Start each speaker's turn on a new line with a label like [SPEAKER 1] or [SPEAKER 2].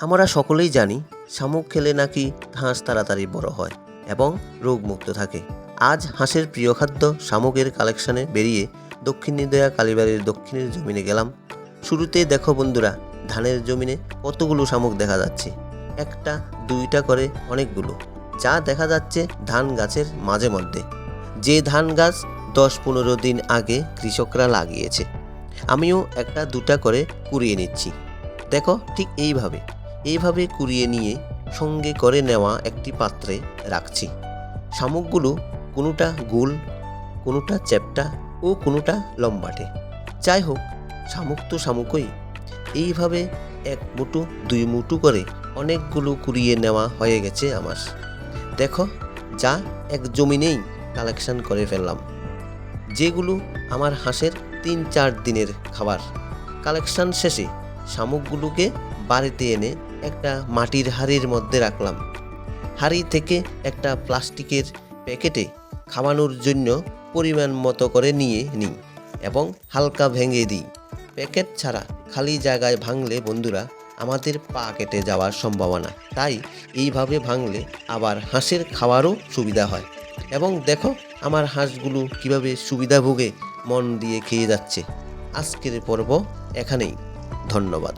[SPEAKER 1] আমরা সকলেই জানি শামুক খেলে নাকি হাঁস তাড়াতাড়ি বড় হয় এবং রোগমুক্ত থাকে। আজ হাঁসের প্রিয় খাদ্য শামুকের কালেকশনে বেরিয়ে দক্ষিণ নিদয়া কালীবাড়ির দক্ষিণের জমিনে গেলাম। শুরুতেই দেখো বন্ধুরা, ধানের জমিনে কতগুলো শামুক দেখা যাচ্ছে, একটা দুইটা করে অনেকগুলো, যা দেখা যাচ্ছে ধান গাছের মাঝে মধ্যে। যে ধান গাছ 10-15 দিন আগে কৃষকরা লাগিয়েছে। আমিও একটা দুটা করে কুড়িয়ে নিচ্ছি। দেখো, ঠিক এইভাবে কুড়িয়ে নিয়ে সঙ্গে করে নেওয়া একটি পাত্রে রাখছি। শামুকগুলো কোনোটা গোল, কোনোটা চ্যাপ্টা ও কোনোটা লম্বাটে। যাই হোক, শামুক তো শামুকই। এইভাবে 1 মুঠো 2 মুঠো করে অনেকগুলো কুড়িয়ে নেওয়া হয়ে গেছে আমার। দেখো, যা এক জমিনেই কালেকশন করে ফেললাম, যেগুলো আমার হাঁসের 3-4 দিনের খাবার। কালেকশন শেষে শামুকগুলোকে বাড়িতে এনে একটা মাটির হাঁড়ির মধ্যে রাখলাম। হাঁড়ি থেকে একটা প্লাস্টিকের প্যাকেটে খাওয়ানোর জন্য পরিমাণ মতো করে নিয়ে নিই এবং হালকা ভেঙে দিই। প্যাকেট ছাড়া খালি জায়গায় ভাঙলে বন্ধুরা আমাদের পা কেটে যাওয়ার সম্ভাবনা, তাই এইভাবে ভাঙলে আবার হাঁসের খাওয়ারও সুবিধা হয়। এবং দেখো আমার হাঁসগুলো কিভাবে সুবিধা ভোগে মন দিয়ে খেয়ে যাচ্ছে। আজকের পর্ব এখানেই। ধন্যবাদ।